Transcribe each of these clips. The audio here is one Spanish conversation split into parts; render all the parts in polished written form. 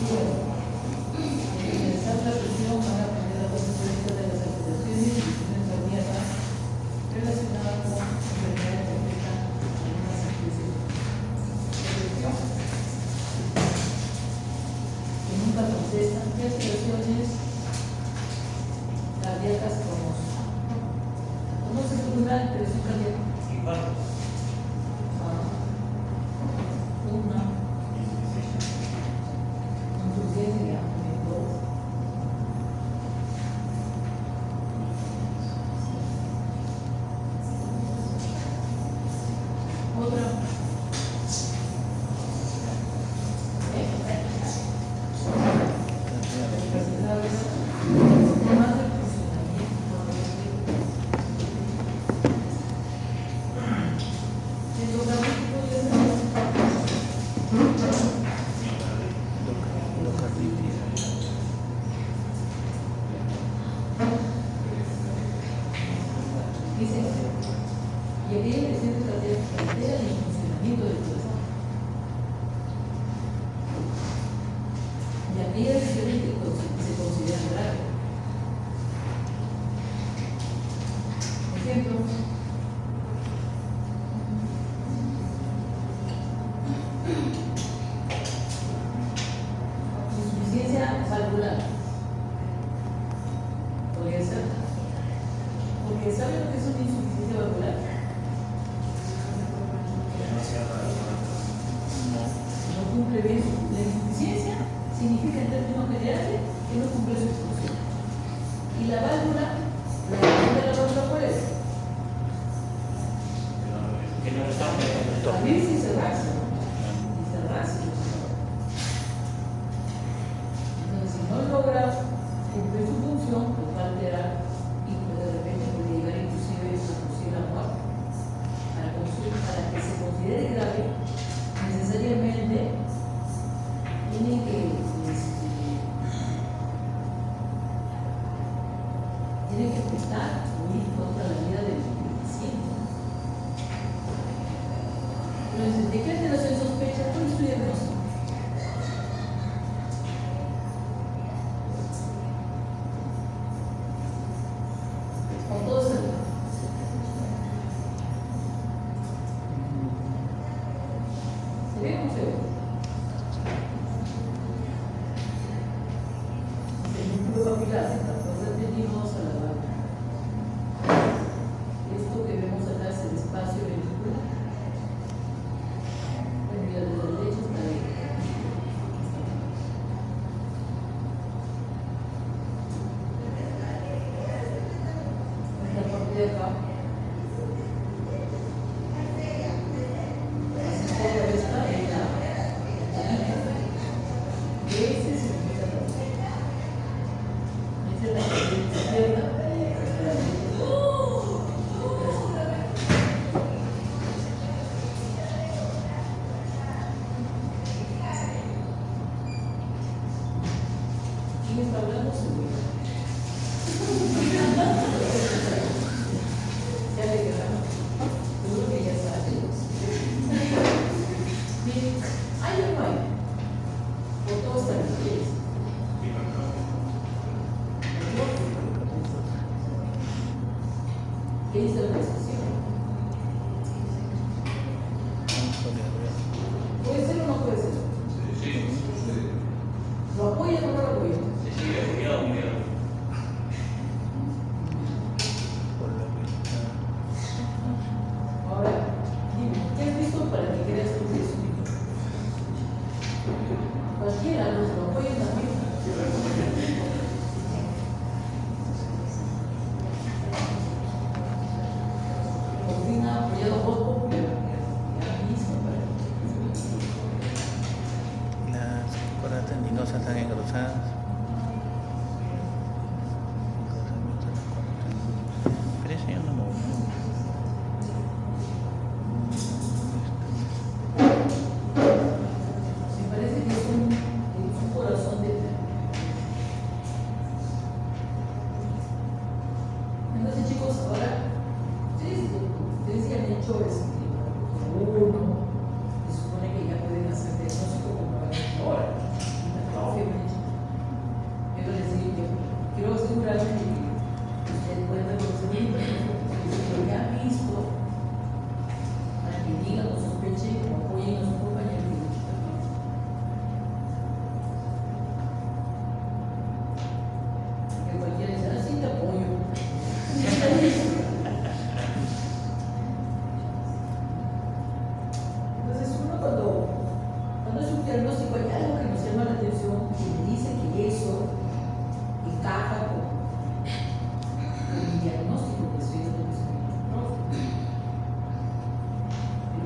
Comenzar la sesión van a poner las consecuencias de las alteraciones y disfunciones cardíacas relacionadas con enfermedades que afectan algunas especies de presión, que nunca contestan qué alteraciones cardíacas conocen. ¿Cómo se titula la alteración cardíaca?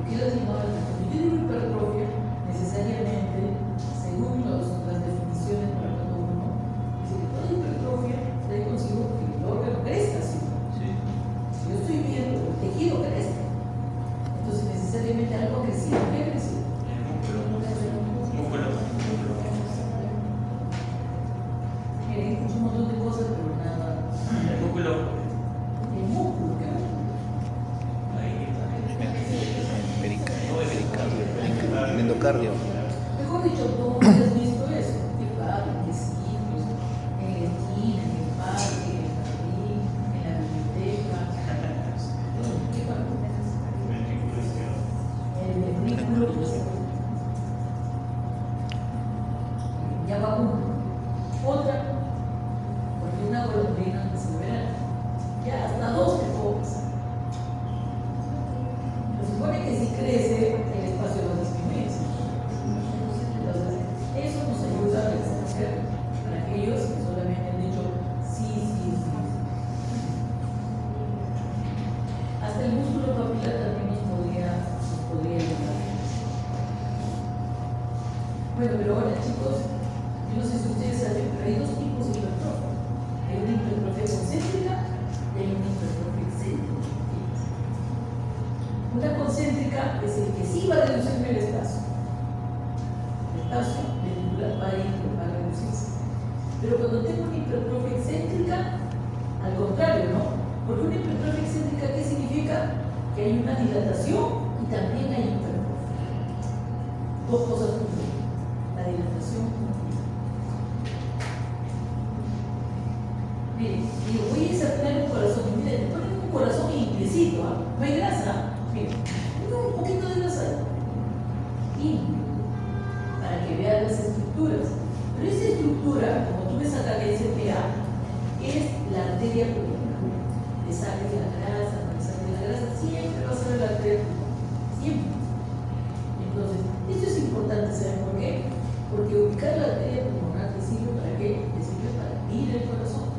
qué las llamaba la atención. Yo digo hipertrofia necesariamente, según las definiciones para cada uno, dice que toda hipertrofia trae consigo que el órgano crezca, ¿sí? Si yo estoy viendo el tejido crezca, entonces necesariamente algo crecido, ¿qué ha crecido? Escucho un montón de cosas, pero nada. El músculo. El músculo, ¿qué músculo? Pericardio, el endocardio. Mejor dicho, ¿dónde has visto eso? ¿Qué padre, qué sitios? En la esquina, en el parque, en el jardín, en la biblioteca. ¿Qué parte? El ventrículo. Ya va uno. Otra, porque una golondrina que se verá. Ya hasta dos te puedo pasar. Se supone que si crece, el espacio va a disminuir. Entonces, eso nos ayuda a reconocer para aquellos que solamente han dicho sí, sí, sí. Hasta el músculo papilar también nos podría ayudar. Bueno, pero ahora, chicos, yo no sé si ustedes saben, pero hay dos tipos de hipertrofia. Hay una hipertrofia concéntrica y hay una hipertrofia excéntrica. Una concéntrica es el que sí va a reducirme el espacio. El espacio ventricular va a reducirse. Pero cuando tengo una hipertrofia excéntrica, al contrario, ¿no? Porque una hipertrofia excéntrica, ¿qué significa? Que hay una dilatación y también hay hipertrofia. Dos cosas juntas. La dilatación. Miren, digo, voy a examinar un corazón. Miren, ponen un corazón limpiecito, ¿ah? No hay grasa. Miren, un poquito de grasa limpio, para que vean las estructuras. Pero esa estructura, como tú ves acá que dice PA, es la arteria pulmonar. Le saque la grasa, no le saque la grasa, siempre va a ser la arteria pulmonar. Siempre. Entonces, esto es importante, ¿saben por qué? Porque ubicar la arteria pulmonar te sirve para qué? Te sirve para abrir el corazón.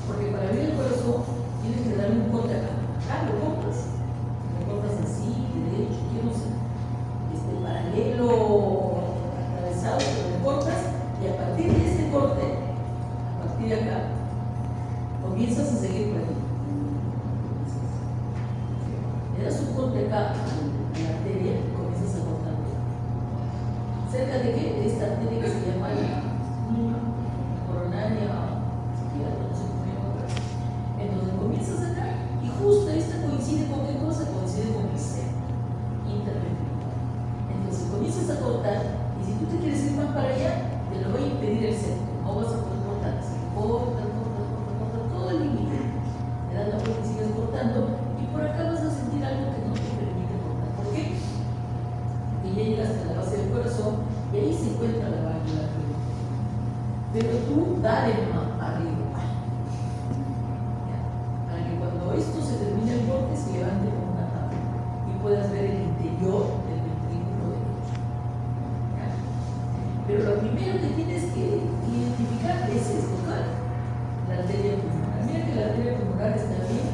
Porque para abrir el corazón tienes que darle un corte acá. Acá lo cortas. Lo cortas así, derecho, yo no sé. Paralelo, atravesado, lo cortas y a partir de este corte, a partir de acá, comienzas a seguir por aquí. Le das un corte acá a la arteria y comienzas a cortar. ¿Cerca de qué? De esta arteria que se llama la coronaria. Entonces comienzas acá y justo esta coincide con qué cosa, coincide con el seno interventricular. Entonces comienzas a cortar y si tú te quieres ir más para allá, te lo va a impedir el seno. No vas a poder cortar, así que corta todo el límite. Te das la vuelta y sigues cortando y por acá vas a sentir algo que no te permite cortar. ¿Por qué? Porque ya llegaste a la base del corazón y ahí se encuentra la válvula arriba. Pero tú dale más arriba. Esto se termina el corte, se levante con una tabla y puedas ver el interior del ventrículo derecho. ¿Ya? Pero lo primero que tienes que identificar es esto, ¿vale? La arteria pulmonar. Mira que la arteria pulmonar está bien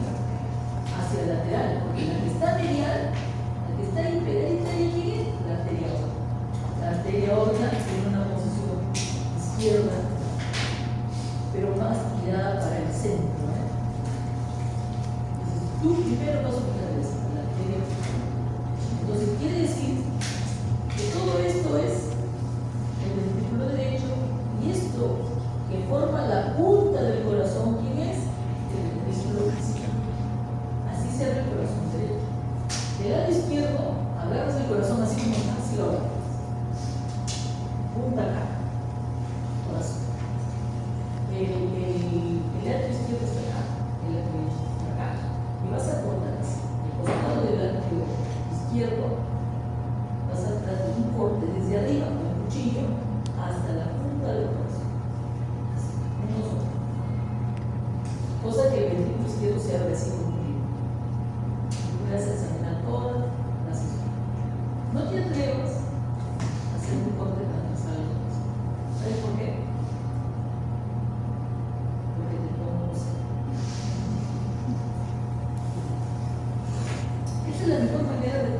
hacia el lateral, porque la que está medial, la que está ahí pegadita y aquí es la arteria aorta. La arteria aorta tiene una posición izquierda, pero más tirada para el centro. Tú primero vas a ubicar la arteria. Entonces quiere decir que todo esto es el ventrículo derecho y esto que forma la punta del corazón, ¿quién es? El ventrículo izquierdo. Así se abre el corazón derecho. Del lado izquierdo agarras el corazón así como está, así lo agarras. Punta acá. Corazón. El lado izquierdo está acá. El lado derecho está acá. Y vas a cortar así. El costado del lado izquierdo vas a tratar un corte desde arriba con el cuchillo hasta la punta del corazón. Así, cosa que el ventrículo izquierdo se abre así contigo. Y vas a examinar todas las estructuras. No te atrevas a hacer un corte transversal. ¿Sabes por qué? Porque te pongo esta es la mejor manera de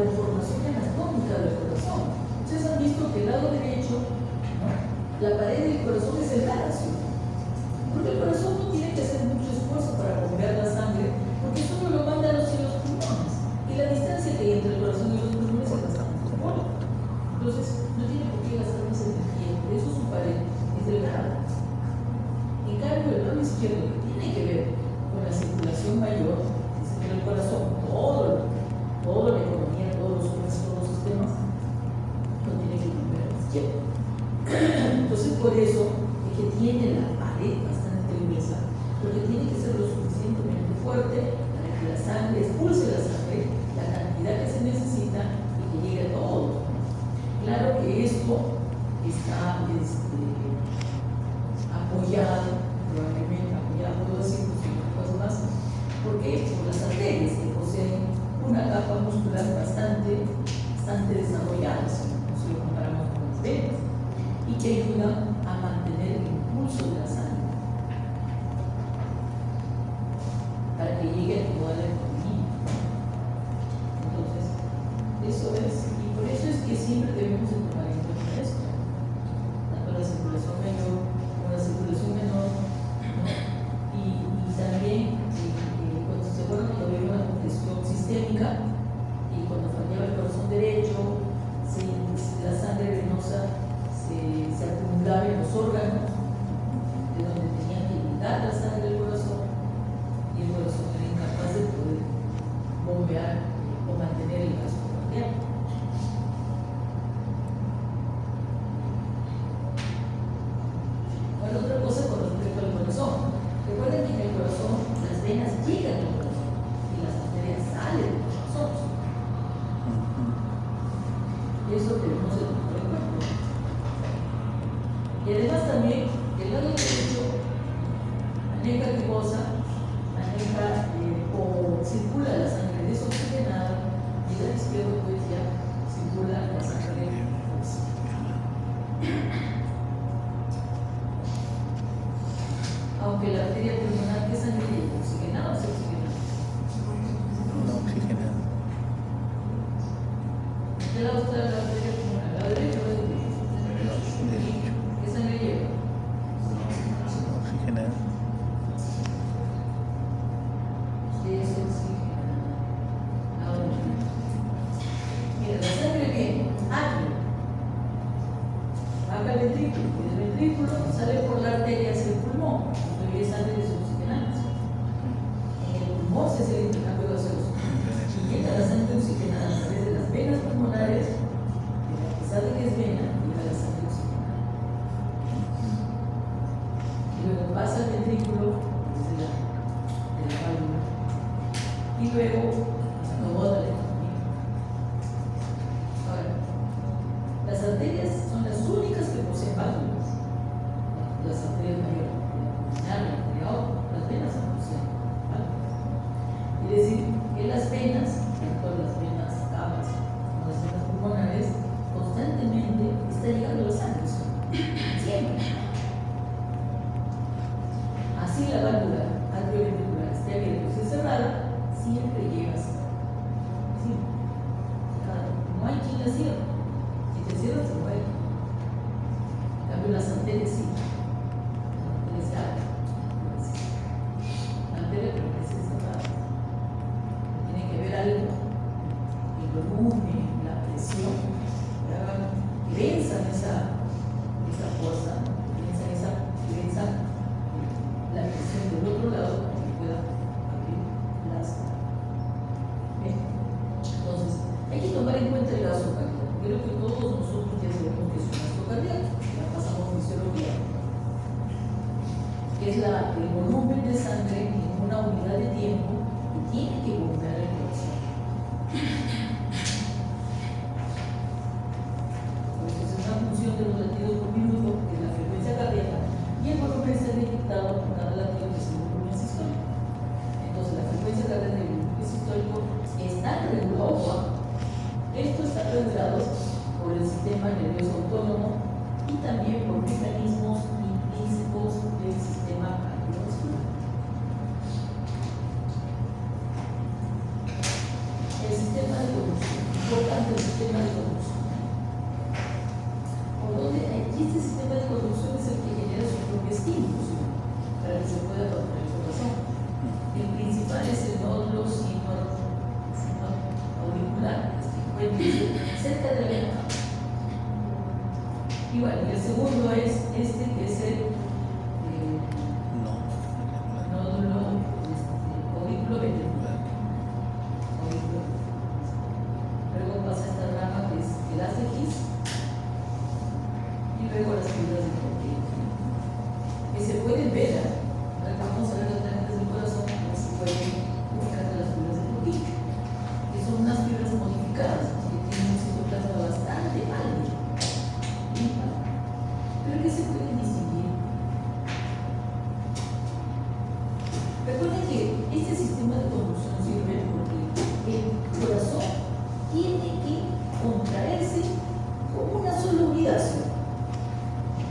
deformación anatómica del corazón. Ustedes han visto que el lado derecho, ¿no?, la pared del corazón es el lacio, porque el corazón no tiene que hacer mucho esfuerzo para bombear la sangre, porque solo lo manda a los pulmones, y la distancia que hay entre el corazón y los pulmones es bastante corta. Entonces, no tiene por qué gastar más energía, por eso su pared es delgada. En cambio, el lado izquierdo, que tiene que ver con la circulación mayor, es en el corazón, toda la economía, todos los órganos, todos los sistemas, no tiene que cambiar a la izquierda. Entonces, por eso es que tiene la pared bastante gruesa, porque tiene que ser lo suficientemente fuerte para que la sangre expulse la sangre, la cantidad que se necesita y que llegue a todos. Claro que esto está apoyado, probablemente apoyado, puedo decir cosas más, porque por las arterias que poseen una capa muscular bastante desarrollada, si lo comparamos con las venas, y que ayudan a mantener el impulso de la sangre para que llegue a toda la economía. Entonces, eso es, y por eso es que siempre debemos de tomar en cuenta esto, tanto la circulación mayor como la circulación menor, ¿no? Y también cuando se acuerdan, cuando había una congestión sistémica y cuando fallaba el corazón derecho, la sangre venosa se acumulaba en los órganos de donde tenían que llegar la sangre del corazón, y el corazón era incapaz de poder bombear o mantener el gasto cardíaco. Bueno, otra cosa con respecto al corazón. Recuerden que en el corazón las venas llegan al corazón y las arterias salen del corazón. Y eso debemos de tomar en cuenta. Y además también el lado derecho maneja qué cosa, maneja o circula la sangre desoxigenada, y el lado izquierdo pues ya circula la sangre oxigenada. Aunque la arteria pulmonar, ¿qué sangre lleva? ¿Oxigenada o desoxigenada? No oxigenado. ¿De qué lado está la arteria pulmonar? ¿La derecha o la derecha? Derecho. ¿Qué sangre lleva? Oxigenado. Desoxigenada. Ahora, mira, la sangre viene atrio, baja el ventrículo, y del ventrículo sale por la arteria hacia el pulmón, donde hay sangre desoxigenada. En el pulmón se hace el intercambio gaseoso y llega la sangre oxigenada a través de las venas pulmonares, y a pesar de que es vena, llega la sangre oxigenada. Y luego pasa al ventrículo desde la válvula, y luego acomoda la economía. Ahora, las arterias son las únicas que poseen válvulas. Las arterias mayores, la arteria aorta, las venas no poseen válvulas. Quiere decir que las venas, tanto las venas cavas como las venas pulmonares, constantemente está llegando la sangre, siempre. Así la válvula atrioventricular esté abierta o esté cerrada, siempre llega sangre. Siempre. No hay quien la cierre. Si te cierras, se muere. En cambio, las arterias sí. Las arterias se abren. La arteria permanece cerrada. Tiene que ver algo, el volumen, la presión, que venzan esa fuerza, que venzan la presión del otro lado para que pueda abrir las. Entonces, hay que tomar en cuenta el gasto cardíaco. Creo que todos nosotros ya sabemos que es un gasto cardíaco, ya pasamos fisiología, que es el volumen de sangre en una unidad de tiempo que tiene que bombear el corazón. Pues es una función de los latidos por minuto, que es la frecuencia cardíaca, y el volumen es detectado por cada latido, que es el volumen sistólico. Entonces, la frecuencia cardíaca y el volumen sistólico están regulados. Estos están regulados por el sistema nervioso autónomo y también por mecanismos intrínsecos del sistema cardiovascular. El sistema de conducción. ¿Por sistema de conducción. O donde aquí este sistema de conducción es el que genera su propio estímulo para que se pueda controlar el corazón. El principal es el nódulo sinoauricular, que se encuentra cerca de la vena. Y bueno, el segundo es este, que es el nódulo auriculoventricular. Luego pasa esta rama que es el haz de His, y luego las fibras de Purkinje, que se pueden ver. Ahora vamos a ver las plantas del corazón, que se pueden ubicar de las fibras de Purkinje, que son unas fibras modificadas, que tienen un citoplasma bastante alto, pero que se pueden distinguir. Recuerden que este sistema de conducción sirve porque el corazón tiene que contraerse como una sola unidad.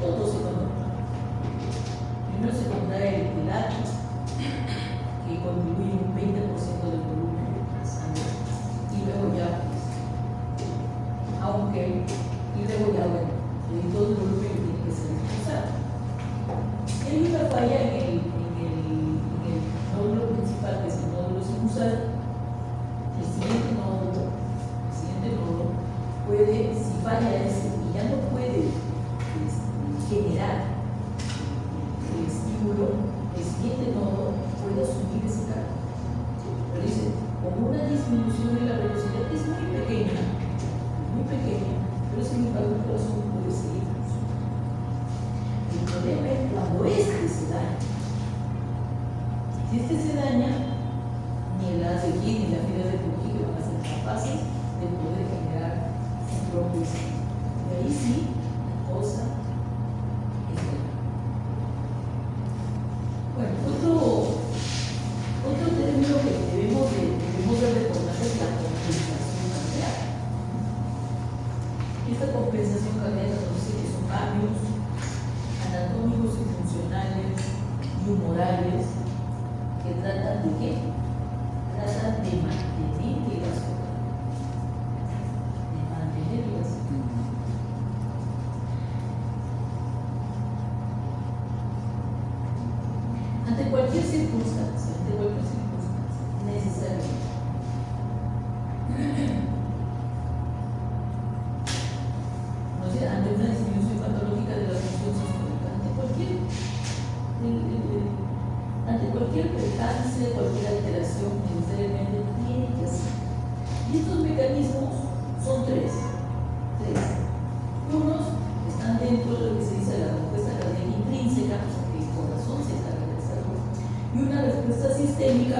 Todo se controla. Primero se contrae el átomo, que contribuye un 20% del volumen de la sangre, y luego ya, bueno, todo el volumen tiene que ser expulsado. Hay una falla en el nódulo principal, que es el nódulo sinusal. El siguiente nódulo puede, si falla ese y ya no puede generar el estímulo, el siguiente nódulo puede asumir ese cargo. Pero dice, con una disminución de la velocidad que es muy pequeña, pero sin embargo el corazón puede seguir funcionando. El problema es cuando este se daña. Si este se daña, ni el haz de His ni la fibra de Purkinje van a ser capaces de poder generar su propio estímulo. Y ahí sí, cosa es grave. Bueno, otro término que debemos de recordar es la compensación cardíaca. Esta compensación cardíaca nos dice que son cambios anatómicos y funcionales y humorales que tratan de ¿qué? Tratan de mantener el azúcar. Ante cualquier circunstancia, necesariamente. Ante una disminución patológica de la función sistólica, ante cualquier percance, cualquier alteración, necesariamente tiene que hacer. Y estos mecanismos son tres. Unos están dentro de lo que se dice la respuesta cardíaca intrínseca, que el corazón se encarga de hacerlo, y una respuesta sistémica,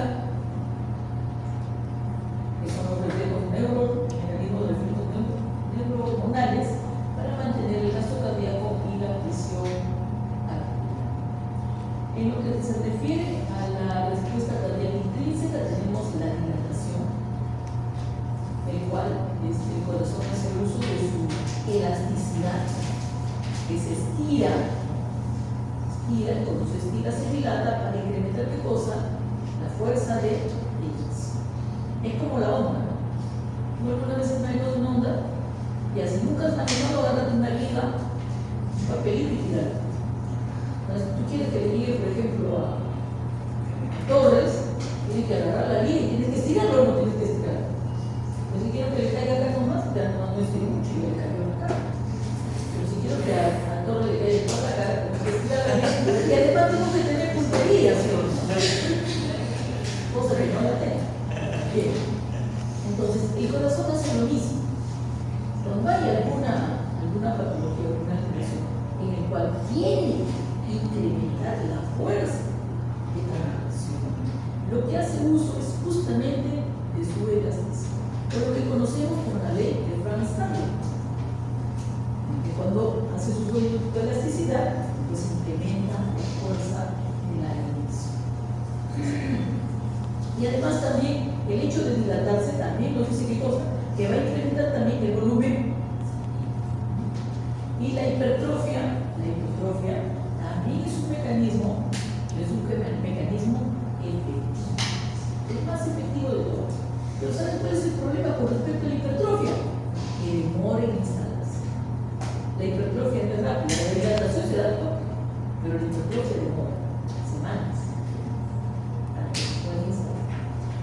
que son los reflejos mecanismos de reflejos neuronales, para mantener el gasto cardíaco y la presión cardíaca. En lo que se refiere a la respuesta cardíaca intrínseca, tenemos la dilatación, el cual el corazón hace uso de su elasticidad, que se estira, cuando se estira se dilata para incrementar ¿qué cosa? La fuerza de eyección. Es como la onda, ¿no? Tú alguna vez has manejado una onda y así nunca has manejado, agarras una liga, un papelito y tirarlo. Entonces, tú quieres que le llegue, por ejemplo, a Torres, tienes que agarrar la liga y tienes que estirarlo o no tienes que estirarlo. Pues si quiero que le caiga acá nomás, ya no estiro mucho y le caigo en la cara. Pero si quiero que a Torres le caiga toda la cara, tengo que estirar la liga y además tengo que tener puntería, ¿sí o no? Cosa que no la tengo. Bien. Entonces, el corazón hace lo mismo. Cuando hay alguna patología, alguna alteración en el cual tiene que incrementar la fuerza de traslación, lo que hace uso es justamente de su elasticidad, por lo que conocemos como la ley de Franz-Starling, que cuando hace uso de la elasticidad, pues incrementa la fuerza de la elección. Y además también el hecho de dilatarse también nos dice qué cosa, que va a incrementar también el volumen. Y la hipertrofia también es un mecanismo efectivo. Es más efectivo de todo. Pero ¿saben cuál es el problema con respecto a la hipertrofia? Que La hipertrofia no es rápida, la dilatación se da al toque, pero la hipertrofia demora semanas para que se pueda instalar.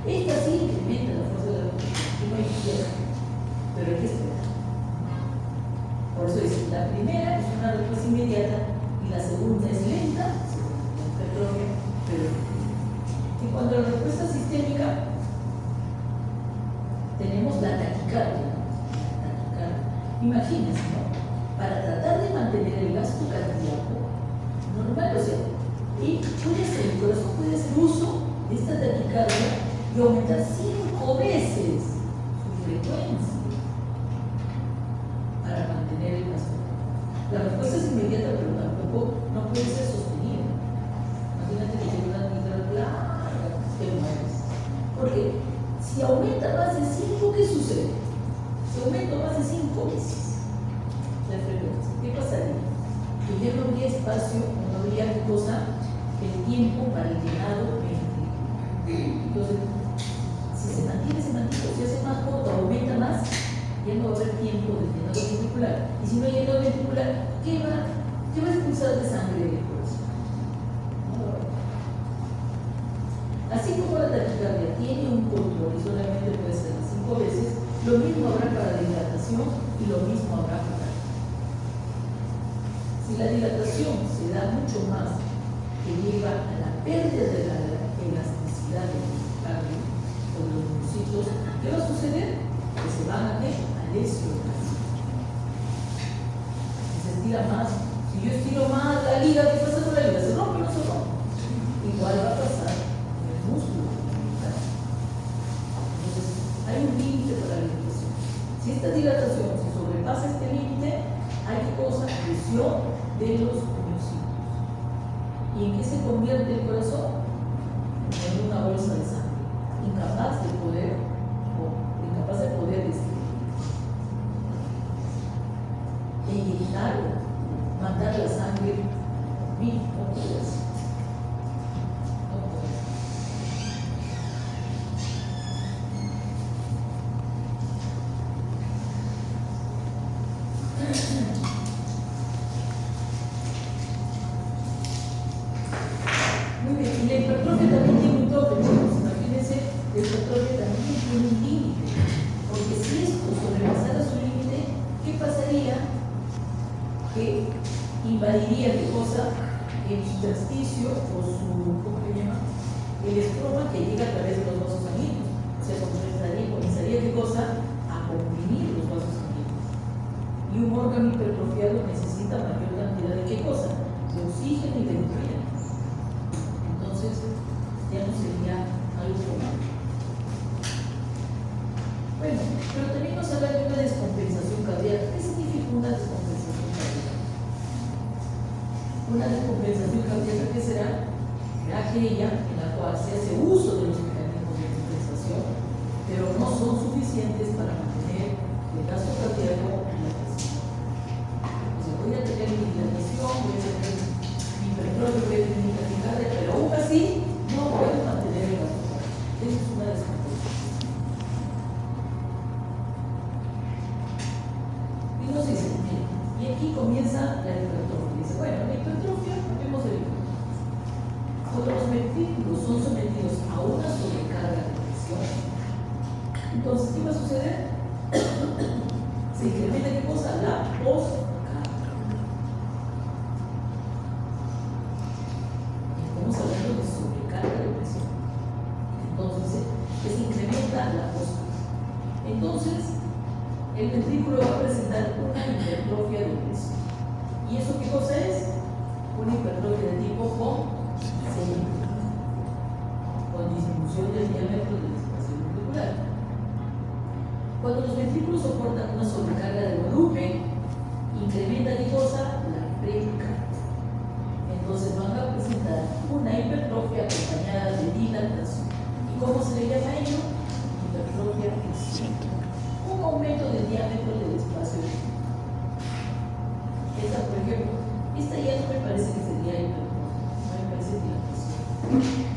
Esta sí incrementa la fuerza de la reproducción, que no hay izquierda, pero hay que esperar. Por eso dice, la primera es una respuesta inmediata y la segunda es lenta, la hipertrofia, pero en cuanto a la respuesta sistémica, tenemos la taquicardia. Imagínense, ¿no? Para tratar de mantener el gasto cardíaco normal, o sea, y puede ser, el corazón puede hacer uso de esta taquicardia y aumentar 5 veces su frecuencia para mantener el gasto. La respuesta es inmediata, pero tampoco no puede ser sostenida. Imagínate que tiene una taquicardia larga, te mueres. Porque si aumenta más de 5, ¿qué sucede? Si aumenta más de 5 veces la frecuencia, ¿qué pasaría? Que ya no habría espacio, no habría cosa, el tiempo para el llenado ventricular. Entonces, si se mantiene, si hace más corto, aumenta más, ya no va a haber tiempo de llenado ventricular. Y si no hay llenado ventricular, ¿qué va a expulsar de sangre del corazón? No lo va a haber. Así como la taquicardia tiene un control y solamente puede ser 5 veces, lo mismo habrá para la dilatación y lo mismo habrá para la. Si la dilatación se da mucho más, que lleva a la pérdida de la elasticidad del cardio o de los músculos, ¿qué va a suceder? Que se van a lesionar. Si se estira más, si yo estiro más la liga, ¿qué pasa con la liga? ¿Se rompe o no se rompe? Igual va a pasar en el músculo. Entonces, hay un límite para la dilatación. Si esta dilatación se sobrepasa este límite, hay cosa, lesión de los miocitos. ¿Y en qué se convierte el corazón? En una bolsa de sangre, incapaz de poder inyectar, mandar la sangre bien, no puede ser. No puede ser. Muy bien, y la hipertrofia también tiene un tope, chicos. Imagínense, la hipertrofia también tiene un límite, porque si esto sobrepasara su límite, ¿qué pasaría? Que invadiría qué cosa, el intersticio o su, ¿cómo se llama? El estroma que llega a través de los vasos sanguíneos. O sea, comenzaría qué cosa, a comprimir los vasos sanguíneos. Y un órgano hipertrofiado necesita mayor cantidad de qué cosa, de oxígeno y de nutrientes. Entonces, ya no sería algo común. Bueno, pero también nos habla de una descompensación cardíaca. ¿Qué significa una descompensación cardíaca? Una descompensación cardíaca, ¿qué será? Será aquella en la cual se hace uso de los mecanismos de compensación, pero no son suficientes para mantener el gasto cardíaco y la presión. O sea, voy a tener mi dilatación, voy a tener mi hipertrofia, voy a tener mi taquicardia, pero aún así no puedo mantener el gasto cardíaco. Eso es una descompensación. Y nos dice, mire, y aquí comienza la hipertrofia. Dice, bueno, la hipertrofia, hablemos de la hipertrofia. Cuando los ventrículos son sometidos a una sobrecarga de presión, entonces, ¿qué va a suceder? Se incrementa qué cosa? La poscarga. Estamos hablando de sobrecarga de presión. Entonces, se incrementa la poscarga. Entonces, el ventrículo va a presentar una hipertrofia de presión. ¿Y eso qué cosa es? Una hipertrofia de tipo con disminución del diámetro del espacio ventricular. Cuando los ventrículos soportan una sobrecarga de volumen, incrementa qué cosa? La precardia. Entonces van a presentar una hipertrofia acompañada de dilatación. ¿Y cómo se le llama ello? Hipertrofia excéntrica. Un aumento del diámetro del espacio ventricular. Esta, por ejemplo, esta ya no me parece que sería hipertrofia, no me parece dilatación.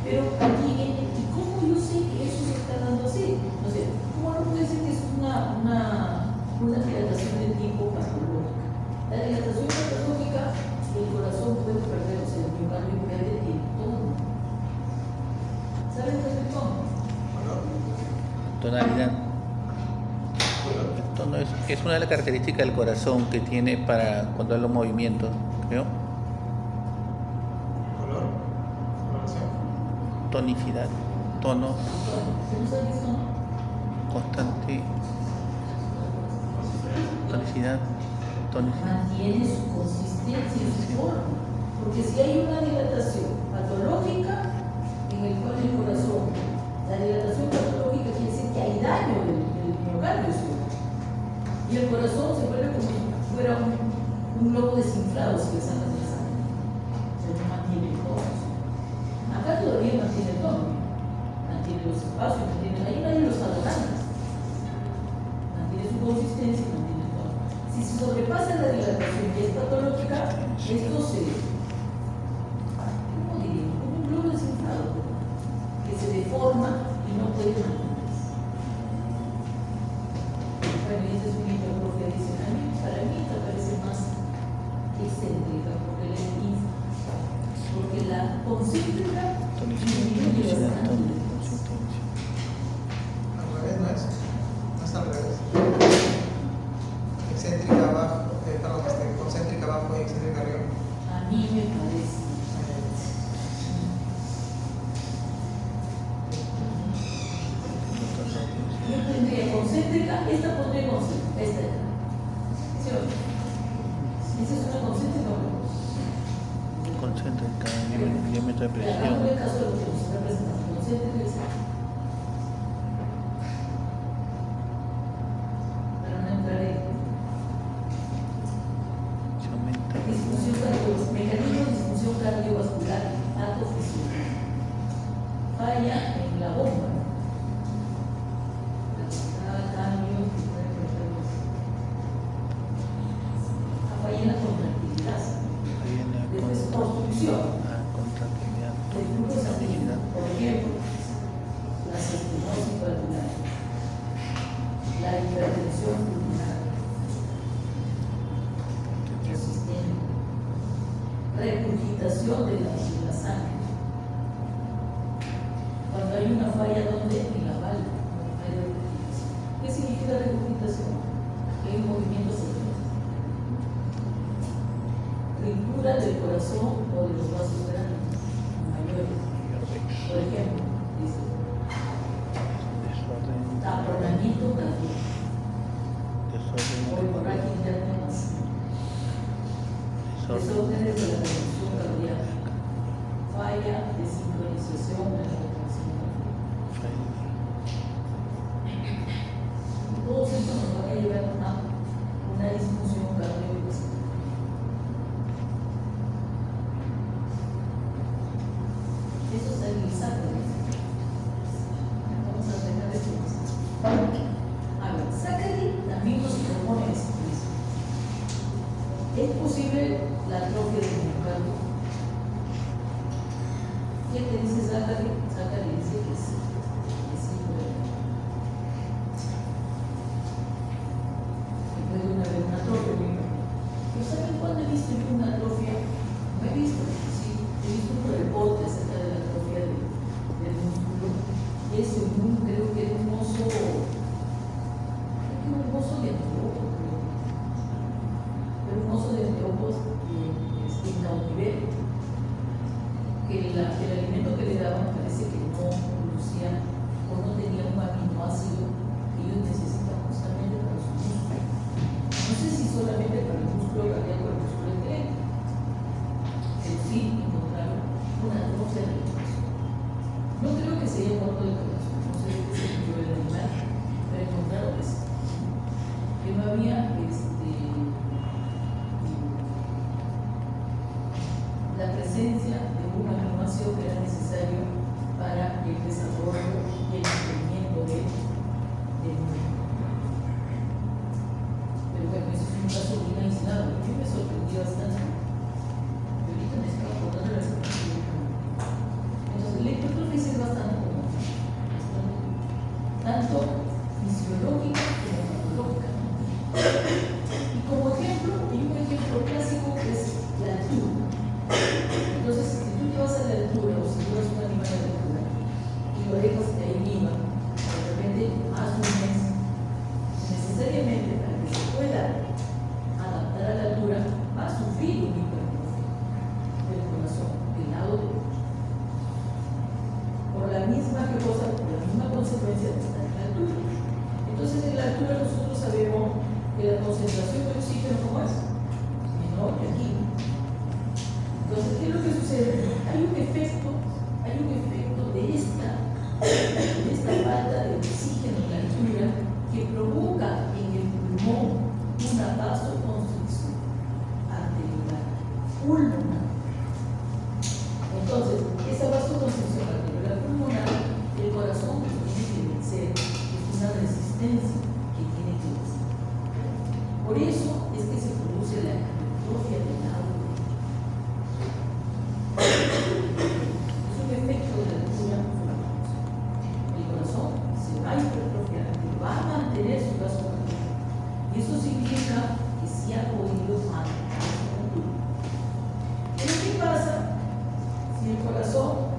Pero aquí viene, ¿y cómo yo sé que eso se está dando así? No sé, ¿cómo no puede ser que es una dilatación de tipo patológica? La son? Tonalidad. El tono es una de las características del corazón que tiene para controlar los movimientos, creo. Color, coloración. Tonicidad, tono ¿Se usa el tono? constante, tonicidad, Mantiene su consistencia y su forma. Porque si hay una dilatación patológica en el cual el corazón, la dilatación patológica quiere decir que hay daño del miocardio, ¿sí? Y el corazón se vuelve como si fuera un globo desinflado si le sacas la sangre. Se no mantiene el tono. Acá todavía mantiene el tono, mantiene los espacios, ahí nadie los está tocando. Mantiene su consistencia y mantiene el tono. Si se sobrepasa la dilatación y es patológica, esto se, ¿cómo diría? Como un globo desinflado, que se deforma y no puede mantenerse. Bueno, y esta es una hipertrofia adicional. Para mí esta parece más excéntrica, porque la concéntrica disminuye bastante. Al revés no es. No es al revés. Excéntrica abajo, perdón, concéntrica abajo y excéntrica arriba. A mí me parece. Yo tendría concéntrica, esta pondría concéntrica, esta es. ¿Sí o no? ¿Esa es una concéntrica o no? concéntrica, diámetro de Hagamos presión. el caso de lo que nos está presentando, concéntrica y excéntrica. Para no entrar en Se aumenta. mecanismo de disfunción cardiovascular patofisiológica. Falla en la bomba. Cambio, falla en la contractilidad. Ahí en la Después obstrucción contractilidad, del flujo sanguíneo, tonicidad. por ejemplo, la estenosis valvular, la hipertensión pulmonar, el sistema, regurgitación de la sangre. Cuando hay una falla, ¿dónde? En la válvula, hay regurgitación. ¿Qué significa regurgitación? Que hay un movimiento cerebral. Ruptura del corazón o de los vasos grandes, mayores. Por ejemplo, dice, Desorden, taponamiento cardíaco o desorden, hemorragia interna masiva. Desórdenes de la conducción cardíaca, falla de sincronización de la respiración cardíaca. Todos estos nos van a llevar a una disfunción cardiovascular. Eso está en el sacro. Vamos a dejar esto más. A ver, Zachary también nos propone esto. ¿Es posible la atrofia del miocardio? ¿Qué te dice Zachary? Zachary dice que sí. Que sí puede. Que puede haber una atrofia. ¿Pero saben cuándo he visto yo una atrofia? No he visto, sí. He visto un reporte acerca de la atrofia del músculo. Es creo que era un oso de anteojos, pero un oso de anteojos en cautiverio, que el alimento que le daban parece que no producía o no tenía un aminoácido que ellos necesitan justamente para su músculo. No sé si solamente para el músculo cardíaco o el músculo esquelético, pero sí encontraron una atrofia del corazón. No creo que se haya muerto del corazón, no sé qué se murió el animal, pero encontraron eso. Que no había la presencia de un aminoácido que era necesario para el desarrollo y el mantenimiento del músculo. Pero bueno, eso es un caso bien aislado. A mí me sorprendió bastante. Y ahorita me estaba acordando de la situación. Entonces, la hipertrofia es bastante común. Tanto fisiológica como patológica. Y como ejemplo, hay un ejemplo clásico que es la altura. Entonces, si tú te vas a la altura o si tú vas a un animal de altura y lo dejas resistencia que tiene que decir. Por eso es que se produce la hipertrofia del lado derecho. Es un efecto de la lectura muscular. El corazón se va a hipertrofiar, va a mantener su gasto cardíaco. Y eso significa que sí ha podido mantener su altura. Pero ¿qué pasa si el corazón,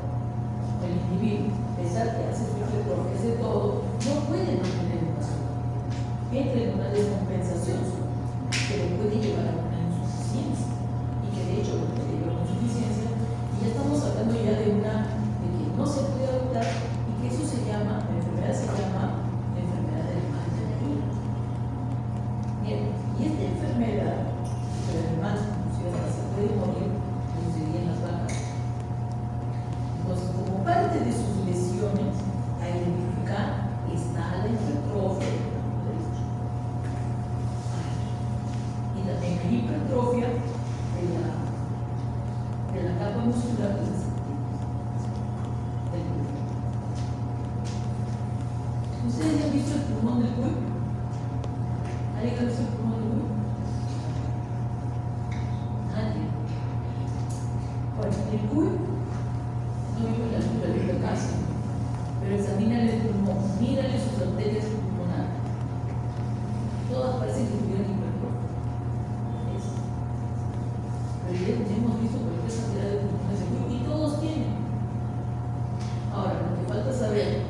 el individuo, a pesar que hace su hipertrofia, hace todo, no puede mantener un gasto cardíaco? Entra en una descompensación, que le puede llevar a una insuficiencia, y que de hecho lo puede llevar a una insuficiencia, y ya estamos hablando ya de que no se puede adoptar, y que eso se llama, la enfermedad se llama la enfermedad del mal de Naila. Bien, y esta enfermedad, pero además, inclusive hasta se puede morir, como se diría en las vacas. Entonces, como parte de sus lesiones a identificar está la hipertrofia del lado derecho. Y también la hipertrofia de la capa muscular de las arterias del pulmón. ¿Ustedes han visto el pulmón del cuello? ¿Alguien ha visto el pulmón del cuello? Nadie. Bueno, el cuello no vive en la altura, vive casi, pero examínale el pulmón, mírale sus arterias pulmonares. Todas parecen que tuvieran hipertrofia. Pero ya hemos visto cualquier cantidad de pulmones de cuello y todos tienen. Ahora, lo que falta saber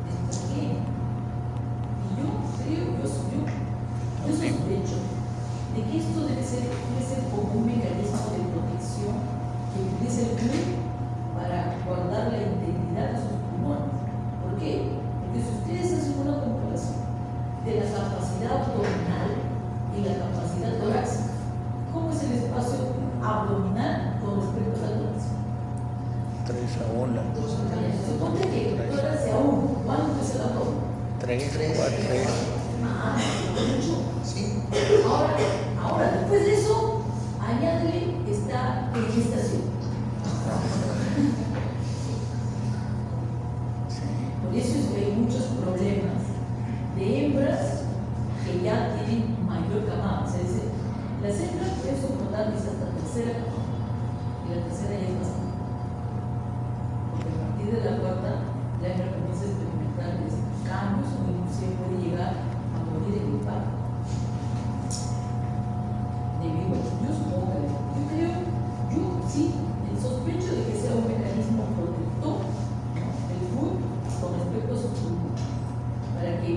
es por qué. Y yo creo, yo sospecho de que esto debe ser como un mecanismo de protección que utiliza el cuerpo para guardar la integridad de sus pulmones. ¿Por qué? Porque si ustedes hacen una comparación de la capacidad abdominal y la capacidad torácica, ¿cómo es el espacio abdominal con respecto a la torácica? 3 a 1. Suponte que el tórax sea 1. ¿Cuánto es el abdomen? 3, 4, 3. ¿5? Ahora, después de eso, añádele esta gestación. Por eso es que hay muchos problemas de hembras que ya tienen mayor camada. O sea, las hembras pueden soportar hasta la tercera camada, y la tercera ya es bastante. Porque a partir de la cuarta, la hembra comienza a experimentar cambios o inclusive puede llegar a morir en el parto. Yo supongo que yo sí sospecho de que sea un mecanismo protector, ¿no?, del cuerpo con respecto a su pulmón, para que